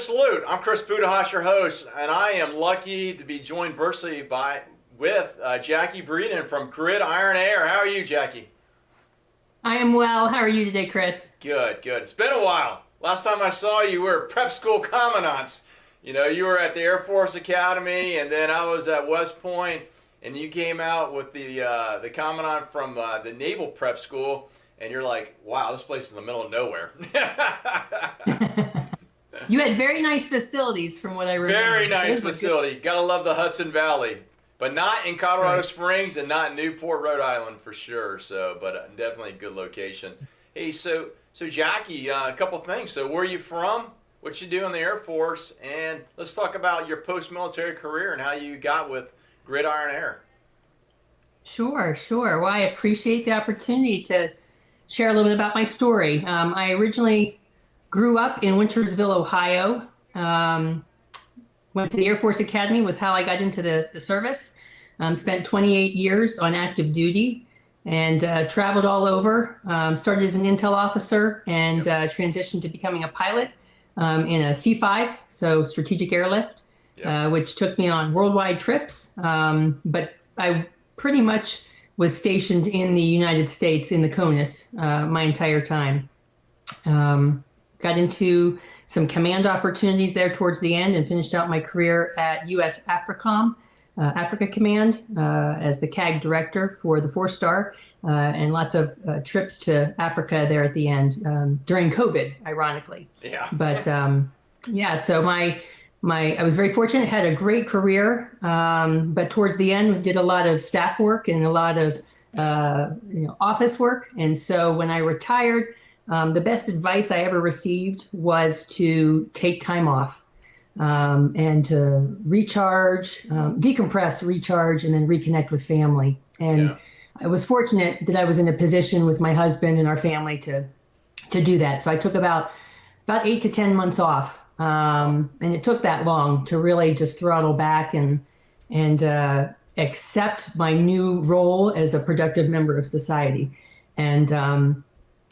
salute. I'm Chris Budihas, your host, and I am lucky to be joined virtually with Jackie Breeden from Gridiron Air. How are you, Jackie? I am well. How are you today, Chris? Good, good. It's been a while. Last time I saw you, you were prep school commandants. You know, you were at the Air Force Academy, and then I was at West Point, and you came out with the commandant from the Naval Prep School, and you're like, wow, this place is in the middle of nowhere. You had very nice facilities from what I remember. Very nice facility. Gotta love the Hudson Valley. But not in Colorado Springs and not in Newport, Rhode Island for sure. So, but definitely a good location. Hey, so Jackie, a couple things. So where are you from? What you do in the Air Force? And let's talk about your post-military career and how you got with Gridiron Air. Sure. Well, I appreciate the opportunity to share a little bit about my story. I originally grew up in Wintersville, Ohio. Went to the Air Force Academy, was how I got into the service. Spent 28 years on active duty and traveled all over. Started as an intel officer and transitioned to becoming a pilot in a C-5, so strategic airlift, which took me on worldwide trips. But I pretty much was stationed in the United States in the CONUS my entire time. Got into some command opportunities there towards the end and finished out my career at U.S. AFRICOM, Africa Command, as the CAG director for the 4-star, and lots of trips to Africa there at the end during COVID, ironically. Yeah. But so I was very fortunate, had a great career, but towards the end did a lot of staff work and a lot of office work. And so when I retired, the best advice I ever received was to take time off and to recharge, decompress, recharge, and then reconnect with family. And I was fortunate that I was in a position with my husband and our family to do that. So I took about 8 to 10 months off. And it took that long to really just throttle back and accept my new role as a productive member of society. And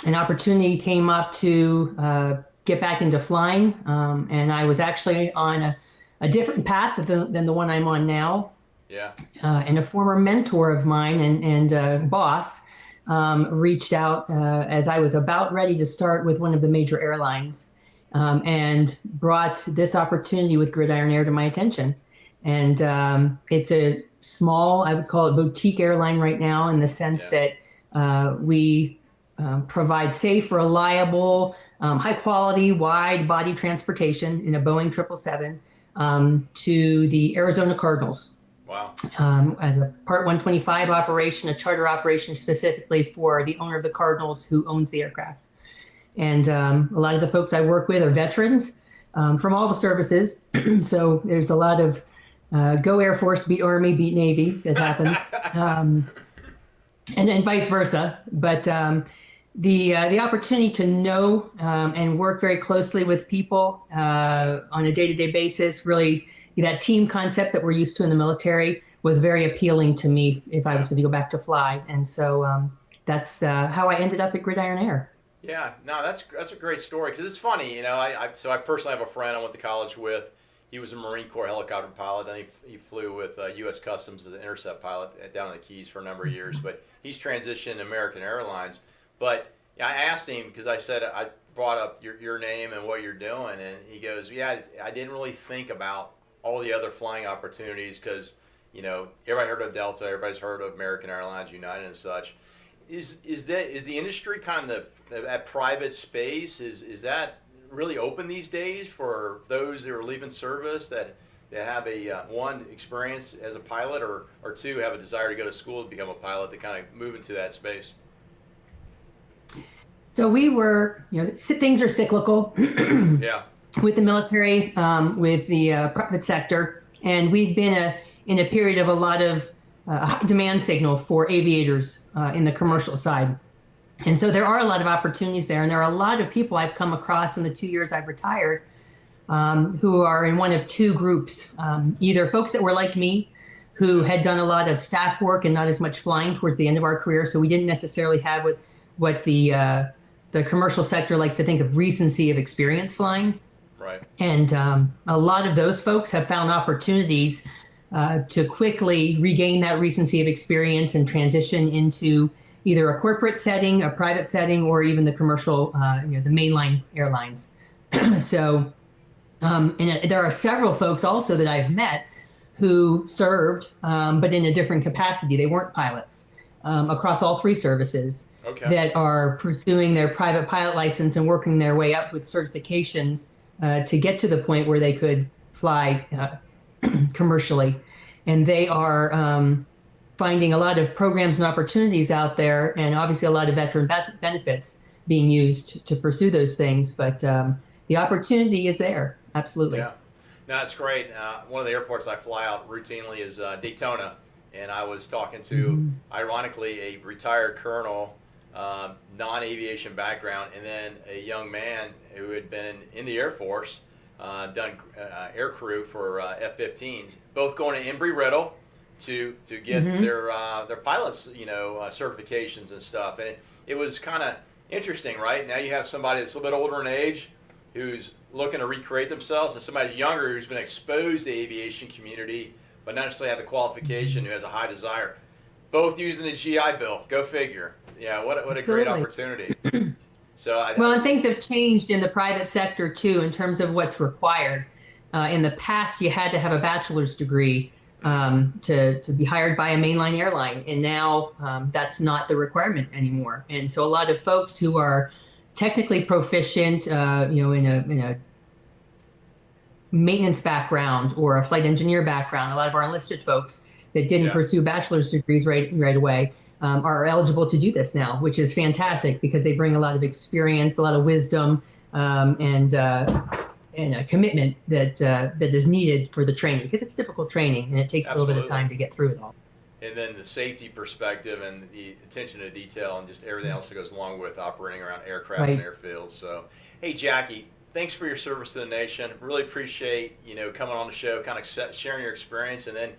an opportunity came up to get back into flying, and I was actually on a different path than the one I'm on now. Yeah. And a former mentor of mine and boss reached out as I was about ready to start with one of the major airlines, and brought this opportunity with Gridiron Air to my attention. And it's a small, I would call it boutique airline right now, in the sense that we provide safe, reliable, high quality, wide body transportation in a Boeing 777 to the Arizona Cardinals. Wow. As a Part 125 operation, a charter operation specifically for the owner of the Cardinals who owns the aircraft. And a lot of the folks I work with are veterans from all the services. So there's a lot of go Air Force, beat Army, beat Navy that happens. And then vice versa. But the opportunity to know and work very closely with people on a day-to-day basis, really that team concept that we're used to in the military, was very appealing to me if I was going to go back to fly. And so that's how I ended up at Gridiron Air. Yeah, no, that's a great story, because it's funny, you know. I personally have a friend I went to college with. He was a Marine Corps helicopter pilot, then he flew with U.S. Customs as an intercept pilot down in the Keys for a number of years. But he's transitioned to American Airlines. But I asked him, because I said I brought up your name and what you're doing, and he goes, "Yeah, I didn't really think about all the other flying opportunities, because everybody heard of Delta, everybody's heard of American Airlines, United, and such." Is the industry kind of that private space? Is that really open these days for those that are leaving service that have a one, experience as a pilot, or two, have a desire to go to school to become a pilot, to kind of move into that space? So we were, things are cyclical. Yeah. With the military, with the private sector, and we've been in a period of a lot of high demand signal for aviators in the commercial side. And so there are a lot of opportunities there, and there are a lot of people I've come across in the 2 years I've retired who are in one of two groups, either folks that were like me, who had done a lot of staff work and not as much flying towards the end of our career, so we didn't necessarily have what the commercial sector likes to think of recency of experience flying. Right. And a lot of those folks have found opportunities to quickly regain that recency of experience and transition into either a corporate setting, a private setting, or even the commercial, the mainline airlines. So, and there are several folks also that I've met who served, but in a different capacity. They weren't pilots across all three services. Okay. That are pursuing their private pilot license and working their way up with certifications to get to the point where they could fly commercially. And they are finding a lot of programs and opportunities out there, and obviously a lot of veteran benefits being used to pursue those things. But the opportunity is there, absolutely. Yeah, no, that's great. One of the airports I fly out routinely is Daytona, and I was talking to, ironically, a retired colonel, non-aviation background, and then a young man who had been in the Air Force, done air crew for F-15s, both going to Embry-Riddle to get their pilots, certifications and stuff. And it was kind of interesting, right? Now you have somebody that's a little bit older in age who's looking to recreate themselves, and somebody who's younger who's been exposed to the aviation community but not necessarily have the qualification, who has a high desire. Both using the GI Bill. Go figure. Yeah, what a great opportunity. So and things have changed in the private sector too in terms of what's required. In the past, you had to have a bachelor's degree to be hired by a mainline airline, and now that's not the requirement anymore. And so a lot of folks who are technically proficient, in a maintenance background or a flight engineer background, a lot of our enlisted folks that didn't pursue bachelor's degrees right away are eligible to do this now, which is fantastic because they bring a lot of experience, a lot of wisdom, and a commitment that is needed for the training, because it's difficult training and it takes a little bit of time to get through it all. And then the safety perspective and the attention to detail and just everything else that goes along with operating around aircraft and airfields. So, hey, Jackie, thanks for your service to the nation. Really appreciate, coming on the show, kind of sharing your experience, and then,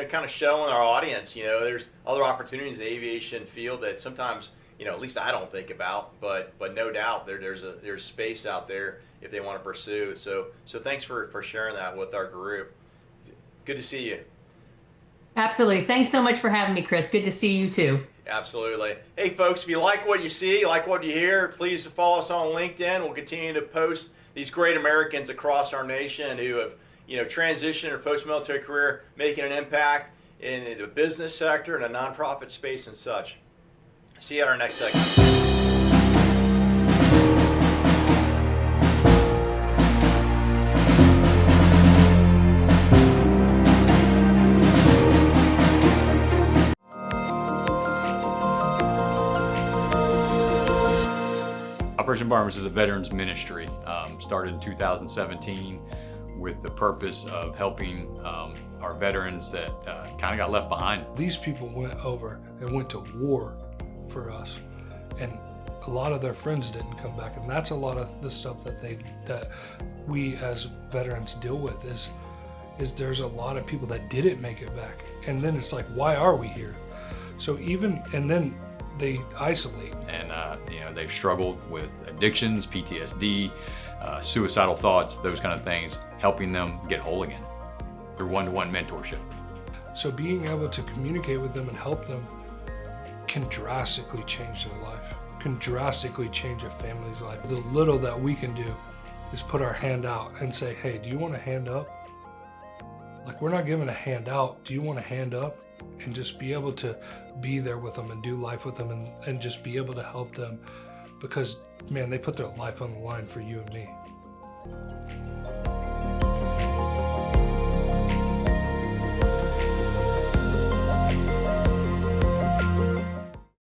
kind of showing our audience, there's other opportunities in the aviation field that sometimes, at least I don't think about, but no doubt there's space out there if they want to pursue. So thanks for sharing that with our group. Good to see you. Absolutely. Thanks so much for having me, Chris. Good to see you too. Absolutely. Hey, folks, if you like what you see, like what you hear, please follow us on LinkedIn. We'll continue to post these great Americans across our nation who have, transitioned or post-military career, making an impact in the business sector and the nonprofit space and such. See you at our next segment. Operation Barnabas is a veterans ministry, started in 2017 with the purpose of helping our veterans that kind of got left behind. These people went over and went to war for us, and a lot of their friends didn't come back, and that's a lot of the stuff that we as veterans deal with is there's a lot of people that didn't make it back, and then it's like, why are we here? So and then they isolate. And they've struggled with addictions, PTSD, suicidal thoughts, those kind of things, helping them get whole again through one-to-one mentorship. So being able to communicate with them and help them can drastically change their life, can drastically change a family's life. The little that we can do is put our hand out and say, hey, do you want a hand up? Like, we're not giving a hand out. Do you want a hand up? And just be able to be there with them and do life with them and just be able to help them, because, man, they put their life on the line for you and me.